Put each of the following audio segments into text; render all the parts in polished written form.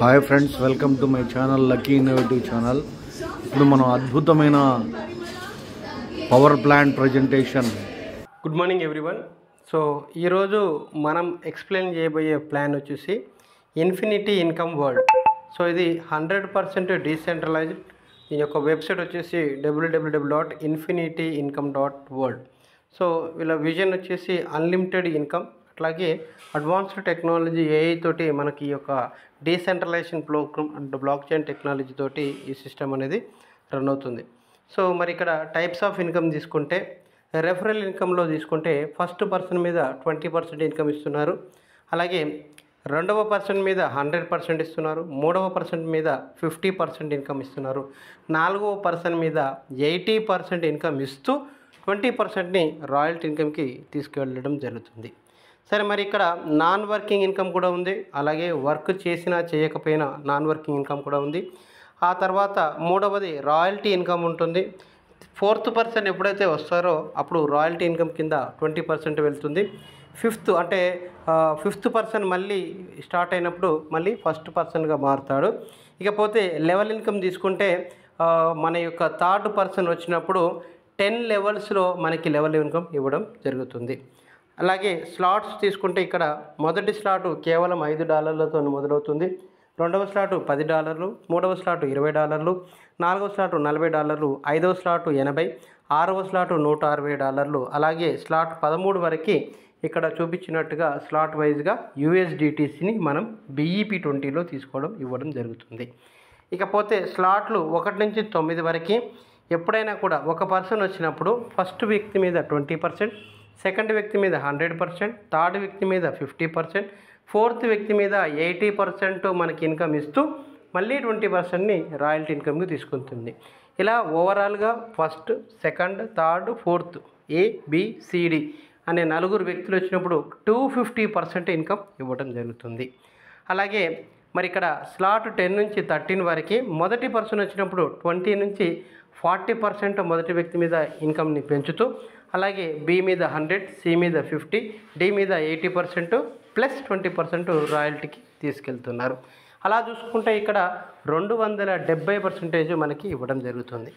Hi friends, welcome to my channel lucky innovative channel. ఇప్పుడు మనం అద్భుతమైన power plant presentation. Good morning everyone. So ఈరోజు మనం explain చేయబోయే ప్లాన్ వచ్చేసి ఇన్ఫినిటీ ఇన్కమ్ వరల్డ్. సో ఇది 100% డీసెంట్రలైజ్డ్. దీని యొక్క వెబ్సైట్ వచ్చేసి www.infinityincome.world. సో వీళ్ళ విజన్ వచ్చేసి అన్లిమిటెడ్ ఇన్కమ్, అట్లాగే అడ్వాన్స్డ్ టెక్నాలజీ ఏఐ తోటి మనకి ఈ యొక్క decentralisation programme and blockchain technology తోటి ఈ సిస్టమ్ అనేది రన్ అవుతుంది. సో మరి ఇక్కడ టైప్స్ ఆఫ్ ఇన్కమ్ తీసుకుంటే, రెఫరల్ ఇన్కంలో తీసుకుంటే ఫస్ట్ పర్సన్ మీద 20% ఇన్కమ్ ఇస్తున్నారు, అలాగే రెండవ పర్సన్ మీద 100% ఇస్తున్నారు, మూడవ పర్సన్ మీద 50% ఇన్కమ్ ఇస్తున్నారు, నాలుగవ పర్సన్ మీద 80% ఇన్కమ్ ఇస్తూ 20%ని రాయల్టీ ఇన్కమ్కి తీసుకువెళ్ళడం జరుగుతుంది. సరే, మరి ఇక్కడ నాన్ వర్కింగ్ ఇన్కమ్ కూడా ఉంది, అలాగే వర్క్ చేసినా చేయకపోయినా నాన్ వర్కింగ్ ఇన్కమ్ కూడా ఉంది. ఆ తర్వాత మూడవది రాయల్టీ ఇన్కమ్ ఉంటుంది. ఫోర్త్ పర్సన్ ఎప్పుడైతే వస్తారో అప్పుడు రాయల్టీ ఇన్కమ్ కింద 20% వెళ్తుంది. ఫిఫ్త్ పర్సన్ మళ్ళీ స్టార్ట్ అయినప్పుడు మళ్ళీ ఫస్ట్ పర్సన్గా మారుతాడు. ఇకపోతే లెవెల్ ఇన్కమ్ తీసుకుంటే మన యొక్క థర్డ్ పర్సన్ వచ్చినప్పుడు 10 లెవెల్స్లో మనకి లెవెల్ ఇన్కమ్ ఇవ్వడం జరుగుతుంది. అలాగే స్లాట్స్ తీసుకుంటే ఇక్కడ మొదటి స్లాటు కేవలం $5తో మొదలవుతుంది, రెండవ స్లాటు $10, మూడవ స్లాటు $20, నాలుగవ స్లాటు $40, ఐదవ స్లాటు 80, ఆరవ స్లాటు $160, అలాగే స్లాట్ 13 వరకు ఇక్కడ చూపించినట్టుగా స్లాట్ వైజ్గా USDTCని మనం BEP20లో తీసుకోవడం ఇవ్వడం జరుగుతుంది. ఇకపోతే స్లాట్లు 1 నుంచి 9 వరకు ఎప్పుడైనా కూడా ఒక పర్సన్ వచ్చినప్పుడు ఫస్ట్ వ్యక్తి మీద 20%, సెకండ్ వ్యక్తి మీద 100%, థర్డ్ వ్యక్తి మీద 50%, ఫోర్త్ వ్యక్తి మీద 80% మనకి ఇన్కమ్ ఇస్తూ మళ్ళీ 20%ని రాయల్టీ ఇన్కమ్కి తీసుకుంటుంది. ఇలా ఓవరాల్గా first, second, third, fourth ABCD అనే 4 వ్యక్తులు వచ్చినప్పుడు 250% ఇన్కమ్ ఇవ్వడం జరుగుతుంది. అలాగే మరి ఇక్కడ స్లాట్ 10 నుంచి 13 వరకు మొదటి పర్సన్ వచ్చినప్పుడు 20 నుంచి 40% మొదటి వ్యక్తి మీద ఇన్కమ్ని పెంచుతూ, అలాగే B మీద 100, C మీద 50, D మీద 80% ప్లస్ 20% రాయల్టీకి తీసుకెళ్తున్నారు. అలా చూసుకుంటే ఇక్కడ 270% మనకి ఇవ్వడం జరుగుతుంది.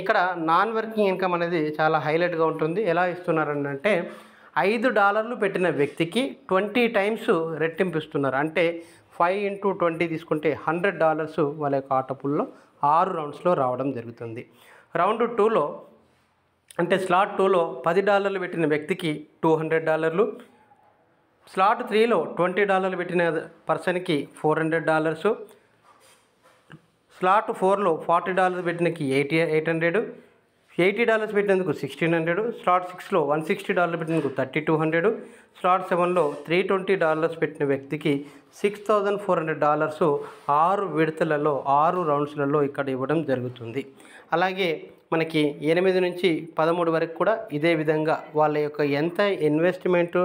ఇక్కడ నాన్ వర్కింగ్ ఇన్కమ్ అనేది చాలా హైలైట్గా ఉంటుంది. ఎలా ఇస్తున్నారంటే $5 పెట్టిన వ్యక్తికి 20 టైమ్స్ రెట్టింపు ఇస్తున్నారు. అంటే 5 into 20 తీసుకుంటే $100 వాళ్ళ యొక్క ఆటపుల్లో 6 రౌండ్స్లో రావడం జరుగుతుంది. రౌండ్ 2లో అంటే స్లాట్ 2లో $10 పెట్టిన వ్యక్తికి $200, స్లాట్ 3లో $20 పెట్టిన పర్సన్కి $400, స్లాట్ 4లో $40 పెట్టినకి $800, $80 పెట్టినందుకు $1600, స్లాట్ 6లో $160 పెట్టినందుకు $3200, స్లాట్ 7లో $320 పెట్టిన వ్యక్తికి $6400 6 విడతలలో 6 రౌండ్స్లలో ఇక్కడ ఇవ్వడం జరుగుతుంది. అలాగే మనకి 8 నుంచి 13 వరకు కూడా ఇదే విధంగా వాళ్ళ యొక్క ఎంత ఇన్వెస్ట్మెంట్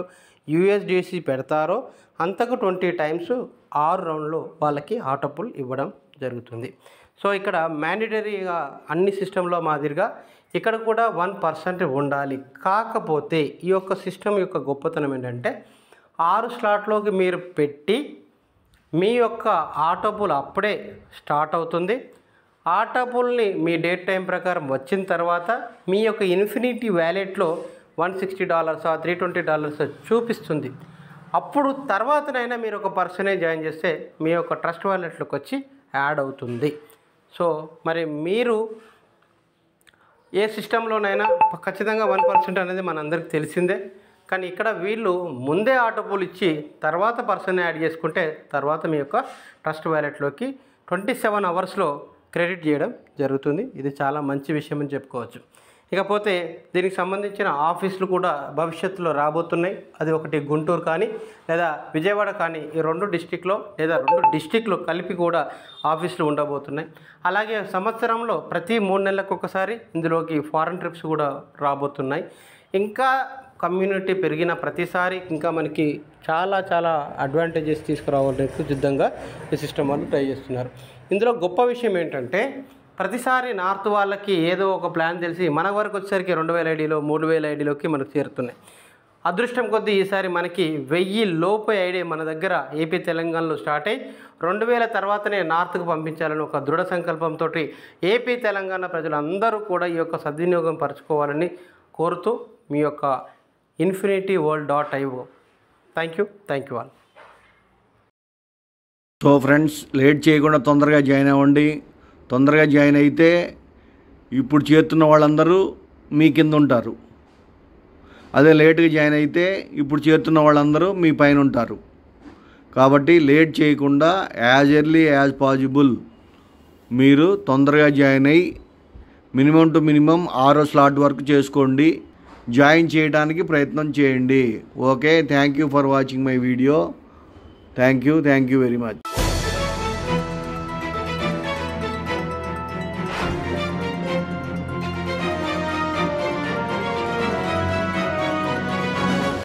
USDC పెడతారో అంతకు 20 టైమ్స్ 6 రౌండ్లో వాళ్ళకి ఆటోపుల్ ఇవ్వడం జరుగుతుంది. సో ఇక్కడ మ్యాండేటరీగా అన్ని సిస్టంలో మాదిరిగా ఇక్కడ కూడా 1% ఉండాలి. కాకపోతే ఈ యొక్క సిస్టమ్ యొక్క గొప్పతనం ఏంటంటే 6 స్లాట్లోకి మీరు పెట్టి మీ యొక్క ఆటోపుల్ అప్పుడే స్టార్ట్ అవుతుంది. ఆటోపుల్ని మీ డేట్ టైం ప్రకారం వచ్చిన తర్వాత మీ యొక్క ఇన్ఫినిటీ వ్యాలెట్లో $160, $320 చూపిస్తుంది. అప్పుడు తర్వాతనైనా మీరు ఒక పర్సనే జాయిన్ చేస్తే మీ యొక్క ట్రస్ట్ వ్యాలెట్లోకి వచ్చి యాడ్ అవుతుంది. సో మరి మీరు ఏ సిస్టంలోనైనా ఖచ్చితంగా 1% అనేది మనందరికి తెలిసిందే. కానీ ఇక్కడ వీళ్ళు ముందే ఆటోపుల్ ఇచ్చి తర్వాత పర్సన్ యాడ్ చేసుకుంటే తర్వాత మీ యొక్క ట్రస్ట్ వ్యాలెట్లోకి 27 అవర్స్లో క్రెడిట్ చేయడం జరుగుతుంది. ఇది చాలా మంచి విషయం అని చెప్పుకోవచ్చు. ఇకపోతే దీనికి సంబంధించిన ఆఫీసులు కూడా భవిష్యత్తులో రాబోతున్నాయి. అది ఒకటి గుంటూరు కానీ లేదా విజయవాడ కానీ, ఈ 2 డిస్టిక్లో లేదా 2 డిస్టిక్లు కలిపి కూడా ఆఫీసులు ఉండబోతున్నాయి. అలాగే సంవత్సరంలో ప్రతి 3 నెలలకు ఒకసారి ఇందులోకి ఫారెన్ ట్రిప్స్ కూడా రాబోతున్నాయి. ఇంకా కమ్యూనిటీ పెరిగిన ప్రతిసారి ఇంకా మనకి చాలా అడ్వాంటేజెస్ తీసుకురావడానికి సిద్ధంగా ఈ సిస్టమ్ వాళ్ళు ట్రై చేస్తున్నారు. ఇందులో గొప్ప విషయం ఏంటంటే ప్రతిసారి నార్త్ వాళ్ళకి ఏదో ఒక ప్లాన్ తెలిసి మన వరకు వచ్చేసరికి 2000 ఐడీలో 3000 ఐడీలోకి మనకు చేరుతున్నాయి. అదృష్టం కొద్దీ ఈసారి మనకి 1000 లోపు ఐడి మన దగ్గర ఏపీ తెలంగాణలో స్టార్ట్ అయ్యి 2000 తర్వాతనే నార్త్కు పంపించాలని ఒక దృఢ సంకల్పంతో ఏపీ తెలంగాణ ప్రజలందరూ కూడా ఈ యొక్క సద్వినియోగం పరచుకోవాలని కోరుతూ మీ యొక్క infinityworld.io. Thank you all. So friends, late చేయకుండా తొందరగా జాయిన్ అవ్వండి. తొందరగా జాయిన్ అయితే ఇప్పుడు చేస్తున్న వాళ్ళందరూ మీ కింద ఉంటారు. అదే లేట్గా జాయిన్ అయితే ఇప్పుడు చేస్తున్న వాళ్ళందరూ మీ పైన ఉంటారు. కాబట్టి లేట్ చేయకుండా యాజ్ ఎర్లీ యాజ్ పాసిబుల్ మీరు తొందరగా జాయిన్ అయ్యి మినిమం టు మినిమం 6వ స్లాట్ వరకు చేసుకోండి. జాయిన్ చేయడానికి ప్రయత్నం చేయండి. Okay, thank you for watching my video. Thank you very much.